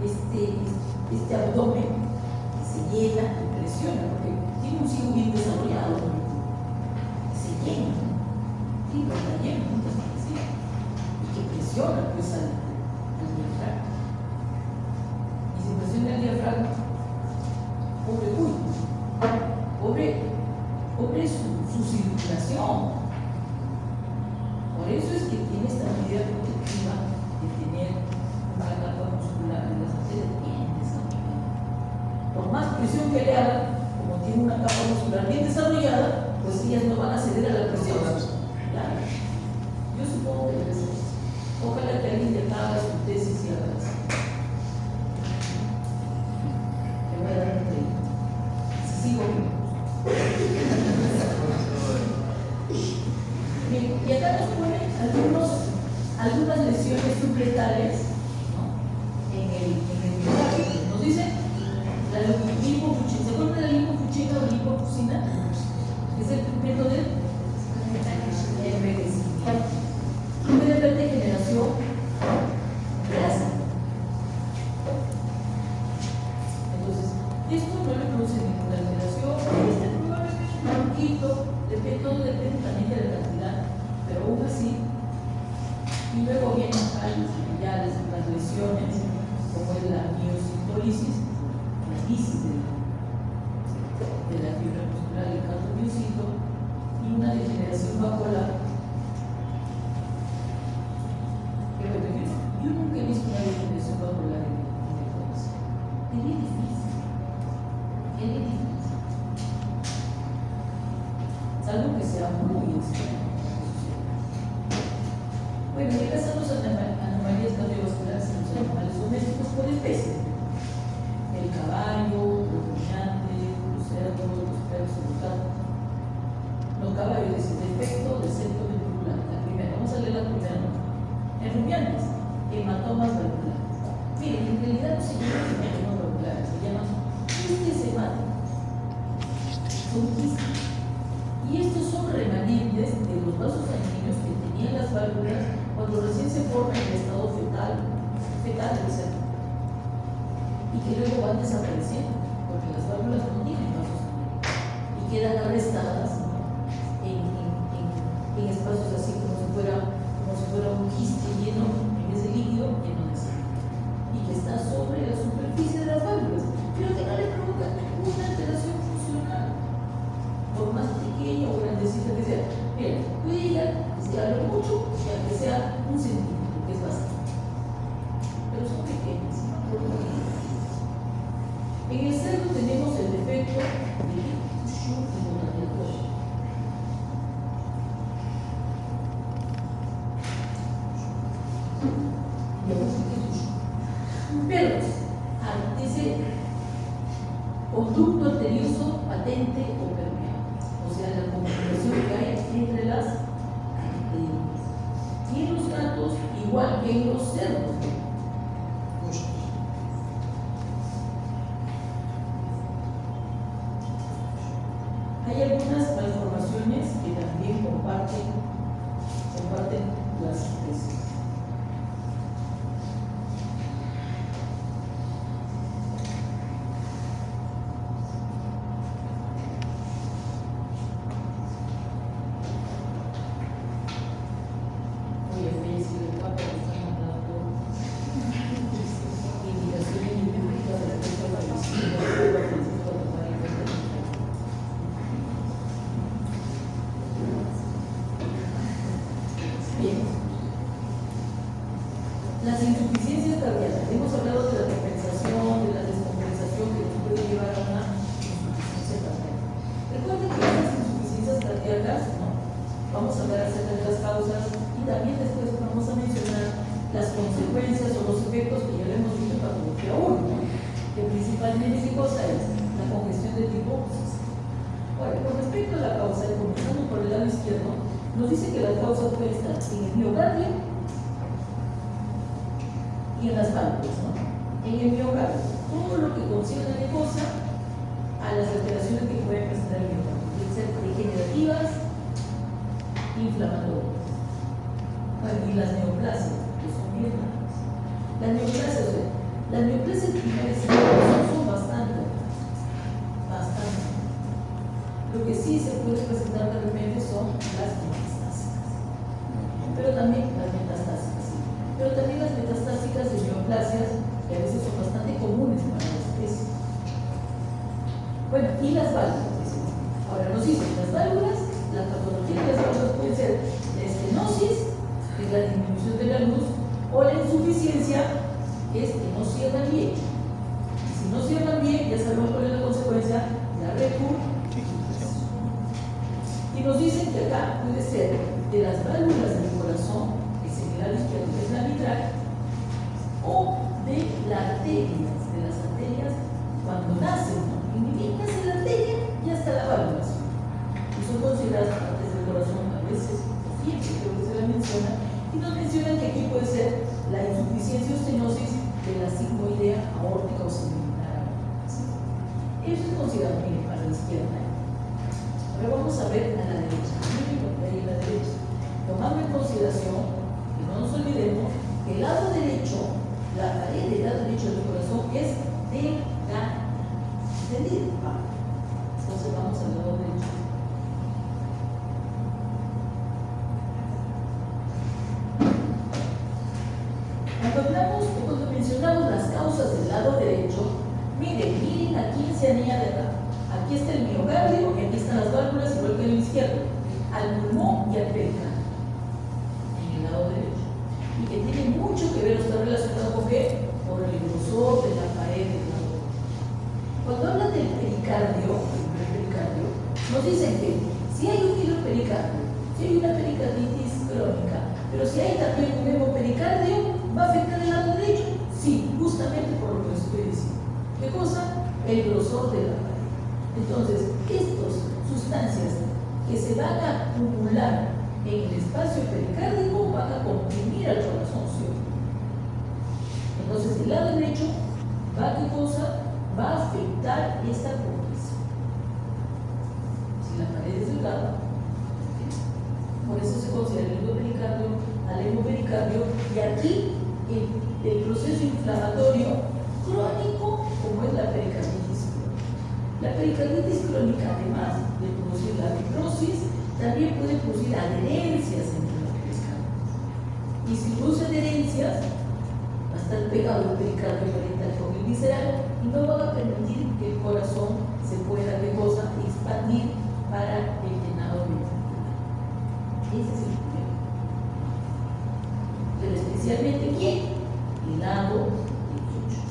este abdomen que se llena y presiona, porque tiene un cielo bien desarrollado, se llena, sí, pero está lleno, nunca está vacío, y que presiona pues al diafragma. Y si presiona el diafragma, pobre su circulación. Por eso es que tiene esta medida protectiva de tener una capa muscular de las arterias bien desarrollada. Por más presión que le hagan, como tiene una capa muscular bien desarrollada, pues ellas no van a ceder a la presión. Claro. Yo supongo que debe ser eso. Ojalá que alguien le haga su tesis y haga eso. Le voy a dar un 30. Si sigo vivo. Bien, y acá nos ponen algunas lesiones subletales, ¿no?, en el biográfico. Nos dice la lipofuchina. ¿Se acuerdan de la lipofuchina o lipofuscina? Es el método de envejecimiento. Puede haber degeneración grasa. Entonces, esto no le produce ninguna alteración. Probablemente un poquito, todo depende también de la cantidad, pero aún así. Y luego vienen ya las lesiones, como es la miocitolisis, la lisis de la fibra muscular, el cardiomiyocito, y una degeneración vascular. Pero yo nunca he visto una degeneración vascular en el corazón. Es bien difícil. Es bien difícil. Salvo que sea muy extremo. Bueno, y acá están las anomalías cardiovasculares en los animales. rumiantes, hematomas valvulares. Miren, en realidad no se llaman hematomas valvulares, se llaman quistes hemáticos. Son quistes. Y estos son remanentes de los vasos sanguíneos que tenían las válvulas cuando recién se forman en el estado fetal del ser. Y que luego van desapareciendo, porque las válvulas no tienen vasos sanguíneos y quedan arrestadas, ¿no?, en espacios así como si fuera un quiste lleno, en ese líquido lleno de sangre, y que está sobre la superficie de las válvulas, pero que no le provoca ninguna alteración funcional, por más pequeña o grandecita que sea. Mira, puede llegar a lo mucho y a que sea 1 centímetro, que es bastante, pero son pequeñas, ¿no? En el cerdo tenemos el defecto de Shu y Monadiotoshi. Perros, dice conducto arterioso patente o permeable, o sea, la comunicación que hay entre las arterias. Y en los gatos, igual que en los cerdos. Hay algunas malformaciones que también comparten las especies. Las insuficiencias cardíacas. Hemos hablado de la compensación, de la descompensación que nos puede llevar a una insuficiencia cardíaca. Recuerden que estas insuficiencias cardíacas, ¿no?, vamos a hablar acerca de las causas y también después vamos a mencionar las consecuencias o los efectos que ya lo hemos visto en patología 1, ¿no?, que principalmente ¿qué cosa es? La congestión de tipo sistémico. Ahora, con respecto a la causa, comenzando por el lado izquierdo, nos dice que la causa puede estar en el miocardio y en las válvulas, ¿no? En el miocardio, todo lo que concierne de cosa a las alteraciones que pueden presentar el miocardio, pueden ser degenerativas, inflamatorias, y las neoplasias, que son bien raras. Las neoplasias, o sea, las neoplasias primarias son bastante. Lo que sí se puede presentar de repente son las metastásicas, pero también las metastásicas, sí. Pero también las metastásicas de neoplasias, que a veces son bastante comunes para la especie. Bueno, y las válvulas. Ahora nos dicen, las válvulas, la patología de las válvulas puede ser la estenosis, que es la disminución de la luz, o la insuficiencia, que es que no cierran bien. Y si no cierran bien, ya sabemos cuál es la consecuencia, la recurrencia. Y nos dicen que acá puede ser de las válvulas del corazón, que es en el lado izquierdo, que es la mitral, o de las arterias cuando nacen, ¿no? Y ni bien nace la arteria, ya está la válvula. Y son consideradas partes del corazón, a veces, siempre creo que se la menciona, y nos mencionan que aquí puede ser la insuficiencia o estenosis de la sigmoidea aórtica o segmental aórtica. Eso es considerado bien para la izquierda. Ahora vamos a ver a la derecha. Miren lo que hay a la derecha. Tomando en consideración que no nos olvidemos que el lado derecho, la pared del lado derecho del corazón es delgada. ¿Entendido? Entonces vamos al lado derecho. Cuando mencionamos las causas del lado derecho, miren a quién se añade. Aquí está el miocardio y aquí están las válvulas, igual que en el izquierdo, al pulmón y al pericardio, en el lado derecho. Y que tiene mucho que ver, está relacionado con qué? Por el grosor de la pared del lado derecho. Cuando hablan del pericardio, nos dicen que si hay un hidropericardio, si hay una pericarditis crónica, pero si hay también un hemopericardio, ¿va a afectar el lado derecho? Sí, justamente por lo que les estoy diciendo. ¿Qué cosa? El grosor de la pared. Entonces, estas sustancias que se van a acumular en el espacio pericárdico van a comprimir al corazón, el lado derecho va, ¿qué cosa? Va a afectar esta condición. Si la pared es delgada, por eso se considera el endopericardio, alengopericardio, y aquí el proceso inflamatorio crónico, como es la pericarditis crónica. La pericarditis crónica, además de producir la necrosis, también puede producir adherencias entre los pericardios. Y si produce adherencias, va a estar pegado el pericardio parental con el visceral y no van a permitir que el corazón se pueda, ¿qué cosa?, expandir para el llenado ventricular. Ese es el problema. Pero especialmente, ¿quién? El lado derecho.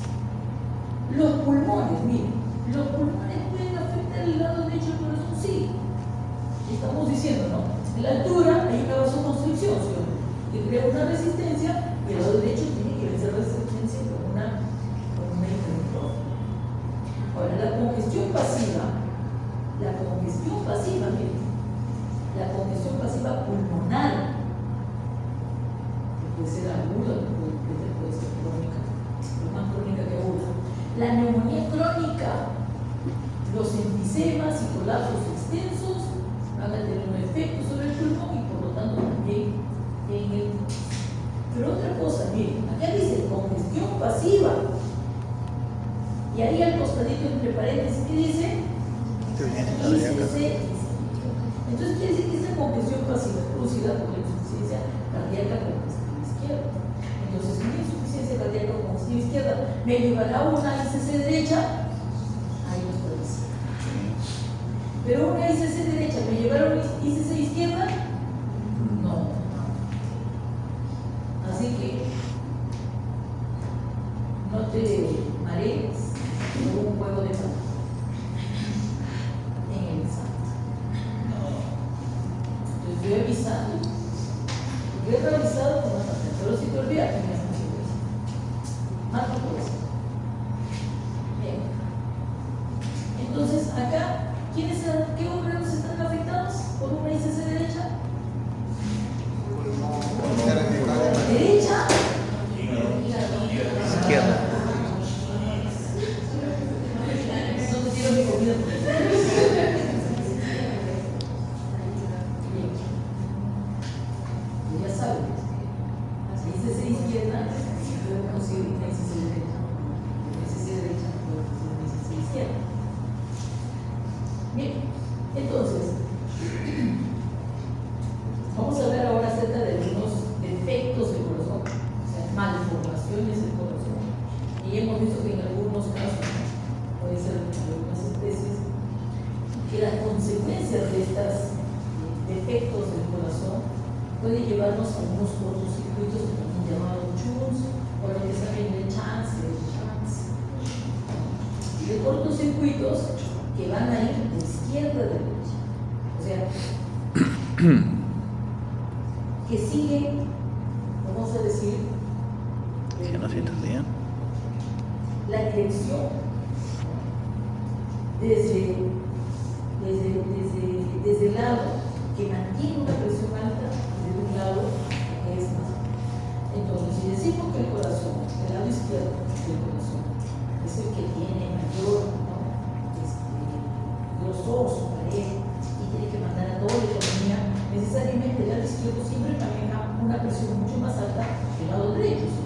Los pulmones, miren, los pulmones pueden afectar el lado derecho del corazón, sí. Estamos diciendo, ¿no? En la altura hay una vasoconstricción, ¿sí? Que crea una resistencia y el lado derecho tiene que vencer la resistencia con una hipertrofia. Ahora, la congestión pasiva, miren, la congestión pasiva pulmonar, que puede ser aguda, puede ser crónica, pero más crónica que aguda. La neumonía crónica, los emfisemas y colapsos extensos van a tener un efecto sobre el pulmón y por lo tanto también en el. Pero otra cosa, miren, acá dice congestión pasiva. Y ahí al costadito entre paréntesis, ¿qué dice? ICC. Entonces quiere decir que esta congestión pasiva es producida por la insuficiencia cardíaca congestiva izquierda. Entonces, una insuficiencia cardíaca congestiva izquierda me llevará a una ICC derecha, ahí no está diciendo. Pero una ICC derecha me llevará a una ICC izquierda, no. Así que no te marees por un juego de palabras en el examen. Entonces yo he avisado, yo he revisado con una parte, pero si te olvidas, me has hecho eso. Más no puedo hacer. Bien. Entonces acá, ¿qué órganos están afectados por una ICC derecha? ¿Derecha? Izquierda. No te tiro mi comida. Ya sabes, si ICC izquierda, puedo conseguir una ICC derecha. ICC derecha, puedo conseguir una ICC izquierda. Bien, entonces, vamos a ver ahora acerca de algunos defectos del corazón, o sea, malformaciones del corazón. Y hemos visto que en algunos casos, puede ser en algunas especies, que las consecuencias de estos defectos del corazón pueden llevarnos a unos cortocircuitos que también llamados CHUNS, o lo que saben de chance, de cortocircuitos que van a ir de izquierda a derecha. O sea, que siguen, vamos a decir, la dirección desde el lado que mantiene una presión alta, desde un lado que es más alto. Entonces, si decimos que el corazón, el lado izquierdo del corazón, es el que tiene mayor, ¿no?, grosor, su pared, y tiene que mandar a toda la economía, necesariamente el lado izquierdo siempre maneja una presión mucho más alta que el lado derecho, ¿sí?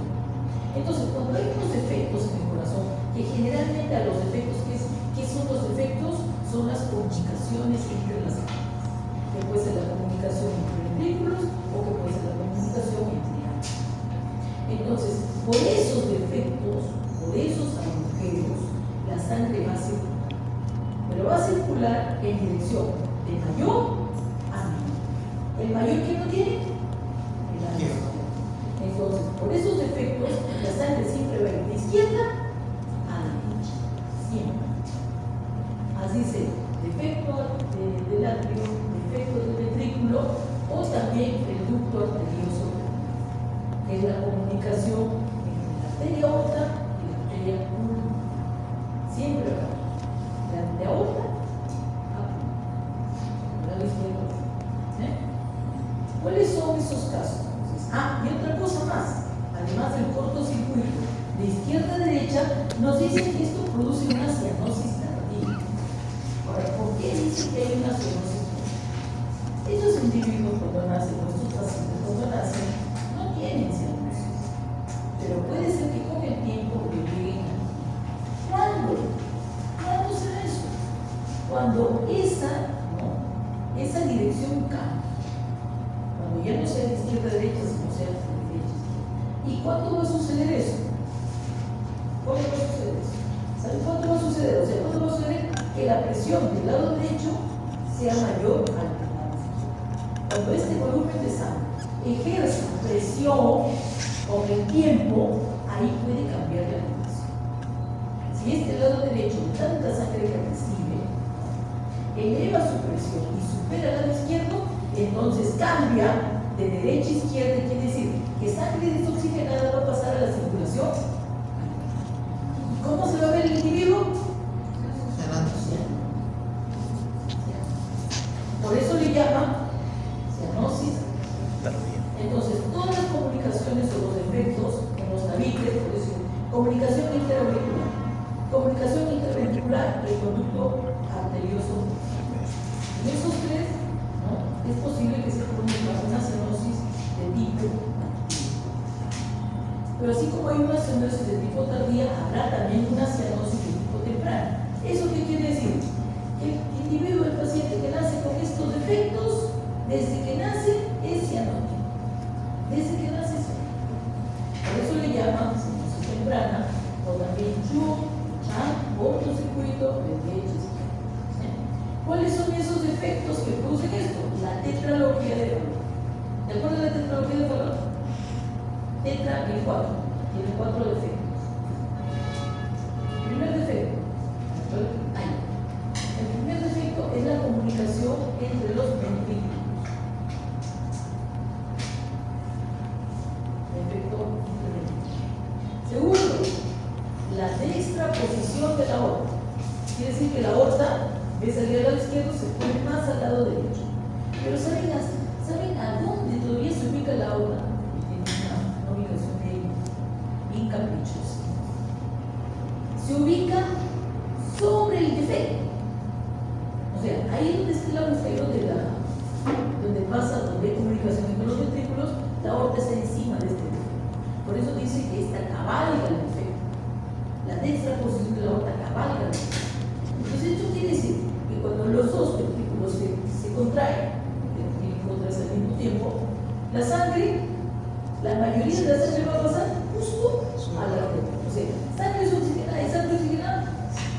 Entonces, cuando hay unos defectos en el corazón, que generalmente a los defectos, ¿qué son los defectos? Son las comunicaciones entre las arterias, que puede ser la comunicación entre ventrículos o que puede ser la comunicación entre arterias. Entonces, por esos defectos, por esos agujeros, la sangre va a circular, pero va a circular en dirección de mayor a menor. ¿El mayor que no tiene? El menor. Entonces, por esos defectos, la sangre siempre va a ir de izquierda a derecha, siempre. Así sea, defecto del atrio, defecto del ventrículo, o también el ducto arterioso, que es la comunicación entre la arteria aorta y la arteria pulmonar. Siempre va de aorta a pulmonar. ¿Cuáles son esos casos? Y otra cosa más, además del cortocircuito de izquierda nos dicen que esto produce una cianosis tardía. Ahora, ¿por qué dicen que hay una cianosis tardía? Estos individuos cuando nacen, nuestros pacientes cuando nacen, no tienen cianosis, pero puede ser que con el tiempo le lleguen a. ¿Cuándo será eso? Cuando esa dirección cambia, cuando ya no sea de izquierda a derecha, sino sea de derecha a izquierda. ¿Y cuándo va a suceder eso? ¿Cuándo va a suceder eso? ¿Saben cuándo va a suceder? O sea, ¿cuándo va a suceder que la presión del lado derecho sea mayor al lado izquierdo? Cuando este volumen de sangre ejerza presión con el tiempo, ahí puede cambiar la dirección. Si este lado derecho de tanta sangre que recibe eleva su presión y supera el lado izquierdo, entonces cambia de derecha a izquierda, quiere decir que sangre desoxigenada va a pasar a la circulación. ¿Cómo se va a ver el individuo? Por eso le llaman cianosis tardía. Entonces, todas las comunicaciones o los efectos en los tabiques, por decir, comunicación interauricular, comunicación interventricular y el conducto arterioso. En esos tres, es posible que se produzca una cianosis de tipo tardía. Pero así como hay una cianosis de tipo tardía, habrá también una cianosis de tipo temprana. ¿Eso qué quiere decir? El individuo, el paciente que nace con estos defectos, desde que nace es cianótico. Desde que nace es cianótico. Por eso le llaman cianosis temprana, o también CHU, cortocircuito de derecha a izquierda. ¿Cuáles son esos efectos que producen esto? La tetralogía de valor. ¿De acuerdo a la tetralogía de valor? Tetra el 4. Tiene 4 defectos. Primer defecto. El primer defecto es la comunicación entre los ventrículos. Defecto interventivo. Segundo, la dextraposición de la aorta. Quiere decir que la aorta, en vez de salir al lado izquierdo, se pone más al lado derecho. Pero ¿saben a dónde todavía se ubica la aorta? Tiene una ubicación bien caprichosa. Se ubica sobre el defecto. O sea, ahí donde está el agujero donde hay comunicación entre los ventrículos, la aorta está encima de este defecto. Por eso dice que esta cabalga el defecto. La dextraposición de la aorta cabalga el defecto. Entonces, esto quiere decir que cuando los dos ventrículos se contraen, que tienen que contraerse al mismo tiempo, la sangre, la mayoría de la sangre va a pasar justo a la arteria. O sea, sangre oxigenada y sangre oxigenada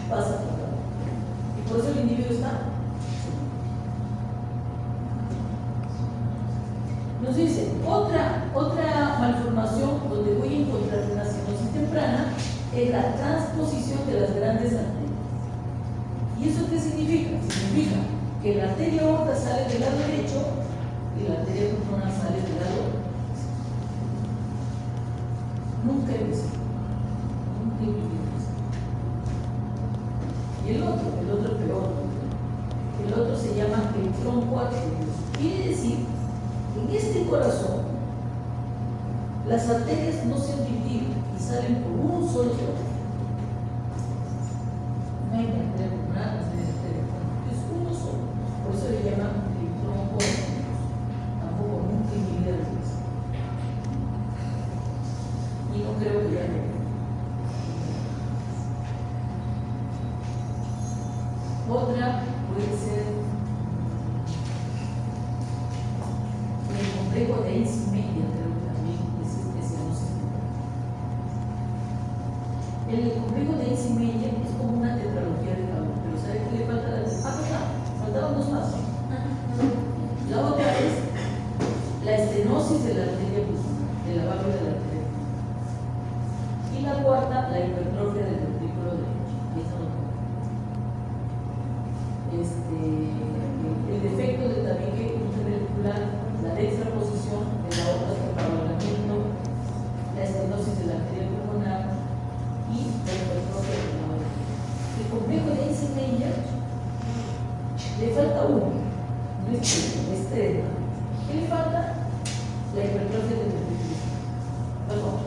pasa por la arteria. Y por eso el individuo está. Nos dice, otra malformación donde voy a encontrar una cianosis temprana es la transposición de las grandes arterias. ¿Y eso qué significa? Significa que la arteria aorta sale del lado derecho y la arteria pulmonar sale del lado izquierdo. Nunca he visto. Nunca he visto. Y el otro peor. El otro se llama el tronco arterioso. Quiere decir que en este corazón las arterias no se dividen y salen por un solo tronco. No hay arteria pulmonar, no hay arteria pulmonar. Es uno solo. Por eso le llaman el tronco arterioso. Tampoco nunca en mi vida lo he visto. Y no creo que ya lo. Otra puede ser el complejo de Ensmeyer, creo que también es cianosis temprana. El complejo de Ensmeyer es como una tetralogía de valor, pero ¿sabe qué le falta a la faltaban dos más. La otra es la estenosis de la arteria pulmonar, de la válvula de la arteria pulmonar. Y la cuarta, la hipertrofia del ventrículo derecho. Esa no. El defecto del tabique interventricular, la dextraposición de la aorta hasta el cabalgamiento, la estenosis de la arteria pulmonar y la hipertrofia de la aorta. El complejo de Ensmeyer le falta uno, no es tres. ¿Qué le falta? La hipertrofia del ventrículo. Perdón.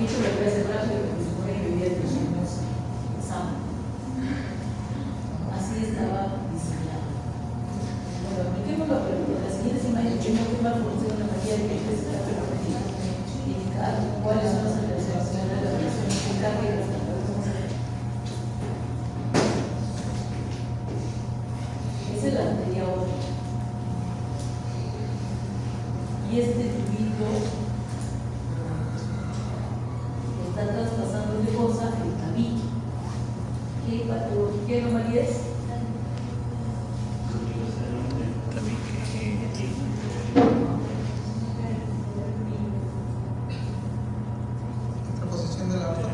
dicho que voy a hacer rápido porque supone que vivía en los años examen. Así estaba diseñado. Bueno, apliquemos la pregunta. La siguiente imagen tiene que más función la mayoría de que se trata de indicar cuáles son las alteraciones de la relación indicar que las es el anterior. Y este tubito está traspasando de cosa el tabique. ¿Qué anomalía es? Contraposición de la otra.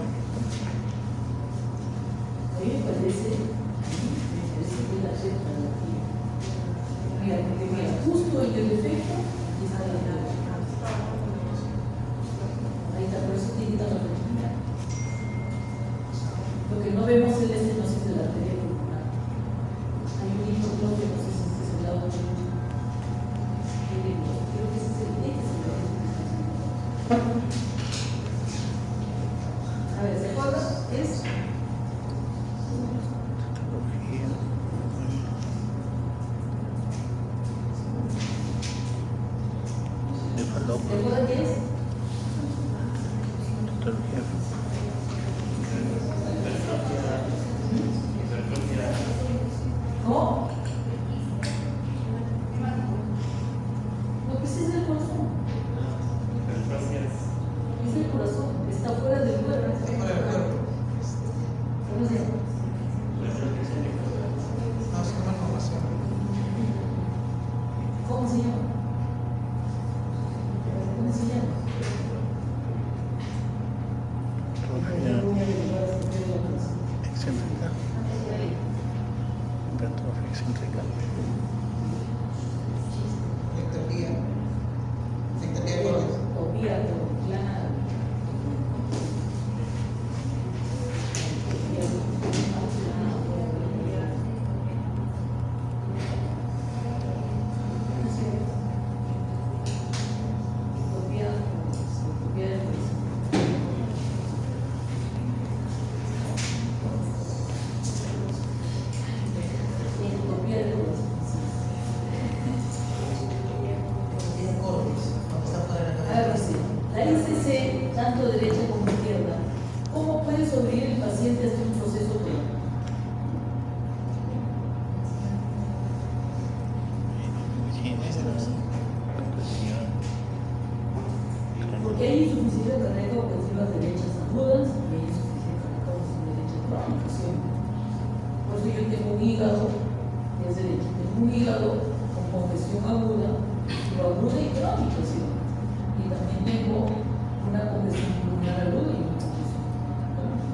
A mí me parece que la acepta aquí. Mira, porque mira, justo en el defecto está la tabla. Ahí está, por eso tiene que dar la oportunidad. Lo que no vemos es el estenosis de la arteria pulmonar. Hay un hijo que no sé si este es el lado de creo que ese es el a ver, ¿se acuerdan? Es ¿se acuerdan qué es? ¿Cómo? No, pues es el corazón. Es el corazón, está fuera del cuerpo. Está fuera del cuerpo. ¿Cómo se llama? No, es una malformación. ¿Cómo se llama? ¿Cómo se llama? Excéntrica. Hipertrofia excéntrica. Ectopía. Ectopía cortis. Tiene cortis. Cuando está fuera de la A ver, cabeza. dice, la ICC, tanto derecha como izquierda, ¿cómo puede sobrevivir el paciente hasta un proceso clínico? Porque hay insuficiencia cardíaca ofensivas derechas agudas y hay insuficiencia cardíaca ofensiva derecha crónica siempre. Por eso yo tengo un hígado que es derecho, tengo un hígado con congestión aguda, pero aguda y crónica, ¿sí? Y también tengo una congestión pulmonar aguda y una congestión pulmonar crónica.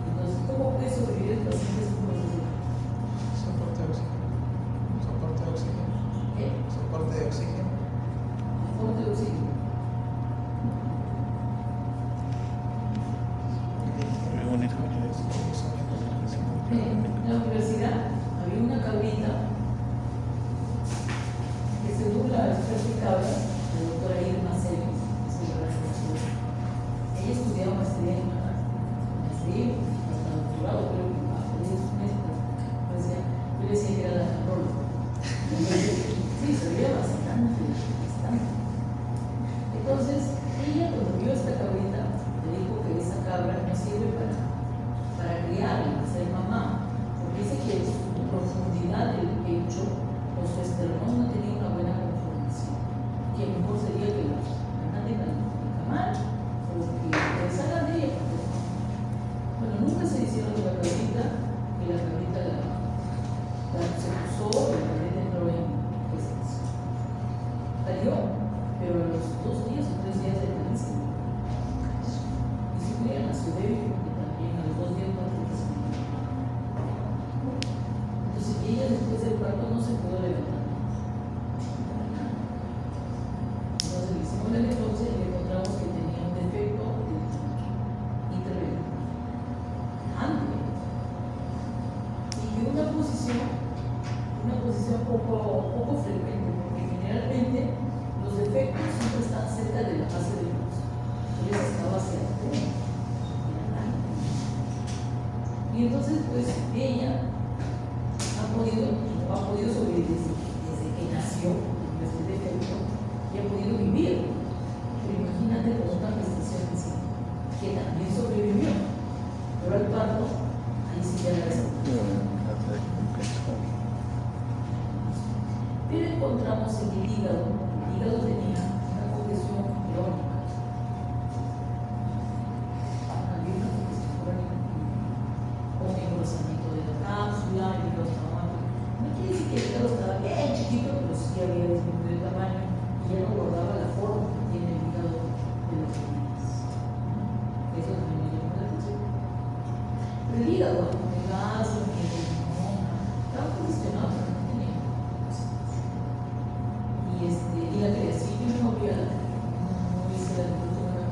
Entonces, ¿cómo puede sobrevivir el paciente a este proceso? Soporte de oxígeno. Soporte de oxígeno. ¿Qué? Soporte de oxígeno. Soporte de oxígeno. En la universidad había una cabrita que según la experta en cabras, la doctora Irma Celis, que es una gran profesora, ella estudiaba maestría en hasta doctorado, creo que ella es maestra. Yo le decía que era la nefróloga. Sí, se veía bastante. Entonces, ella cuando vio esta cabrita, le dijo que esa cabra no sirve para criar y ser mamá, porque dice que su profundidad del pecho o su esternón no tenía una buena conformación, que mejor sería que la manden al camal o que salgan de ella. Bueno, nunca se hicieron de la cabrita y la cabrita se puso y la cabrita entró en gestación. Salió, pero a los 2 días o 3 días de nacer. Y su cría nació débil porque también a los 2 días no tuvo que salir. Entonces ella después del parto no se pudo levantar. Y entonces, pues, ella ha podido sobrevivir desde que nació, desde el defecto, y ha podido vivir. Pero imagínate con una gestación así, que también sobrevivió, pero al parto, ahí sí ya la ves. Pero encontramos en el hígado tenía una congestión crónica. Había una congestión crónica con engrosamiento de la cápsula, el hígado estaba mal. No quiere decir que el hígado estaba bien chiquito, pero sí había disminuido el tamaño y ya no guardaba la forma que tiene el hígado de los niños. Eso también me llamó la atención. Pero el hígado, el gas, el pulmón, estaba congestionado. Y la creación no había, no hice la cultura,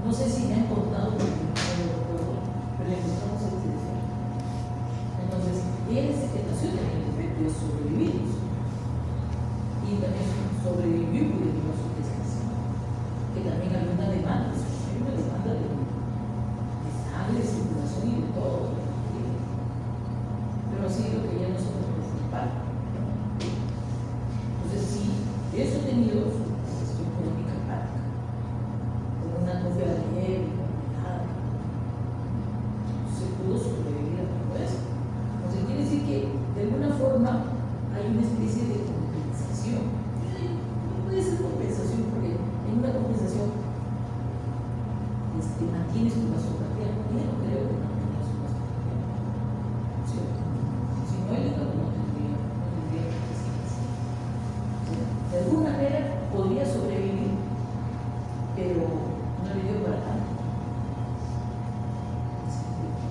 no sé si me han contado, porque no lo recuerdo, pero le encontramos este defecto. Entonces, él desde que nació tenía el defecto de sobrevivir. Y también sobrevivió y llevó su gestación. Que también había una demanda, hay una demanda de sangre, circulación y de todo. Pero sí lo que ya no es lo principal. Entonces, sí, eso ha tenido su gestión crónica hepática, con una atrofia leve, nada. Se pudo sobrevivir a todo eso. Entonces, quiere decir que de alguna forma hay una especie de compensación. No puede ser compensación, porque en una compensación mantienes tu vasopatía. Yo no creo que mantengas tu vasopatía. Si no hay hígado, no tendría de alguna manera podría sobrevivir, pero no le dio para tanto.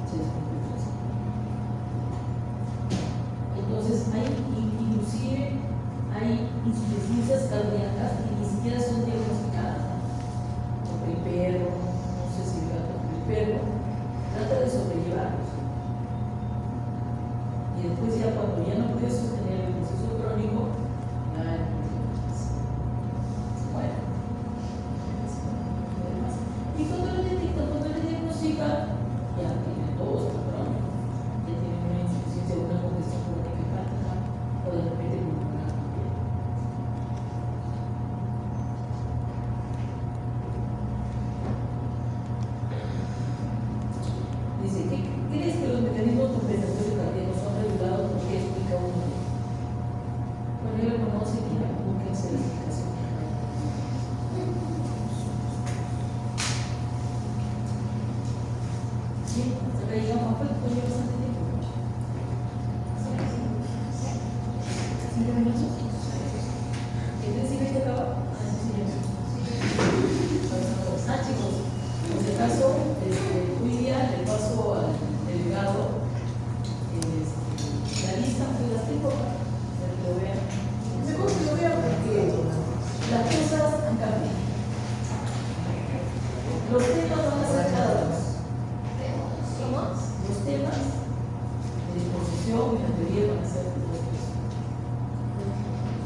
Se descompensó así. Entonces, inclusive hay insuficiencias cardíacas que ni siquiera son diagnosticadas. Como el perro, no sé si el perro trata de sobrellevarlos. Y después ya cuando ya no puede sostener el proceso crónico, y cuando le diagnostica, ya tiene todo está crónico, ya tiene una insuficiencia, una congestión crónica hepática, o de repente pulmonar también. Dice, ¿qué crees que los mecanismos compensatorios cardíacos son regulados? ¿Por qué explica uno? Bueno, yo lo conoce y ya búsquense la explicación. Sí, hasta que llegamos a Puerto, lleva bastante tiempo. 5 minutos. ¿Entonces sí que se acaba? Sí, chicos, por si acaso, hoy día le paso al delegado la lista de las tipos para que lo vean. Mejor que lo vean porque las cosas han cambiado. Los temas van a ser cada vez. Los temas de disposición y la teoría van a ser los mismos.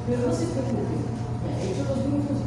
Pero no se preocupen, ya he hecho los grupos.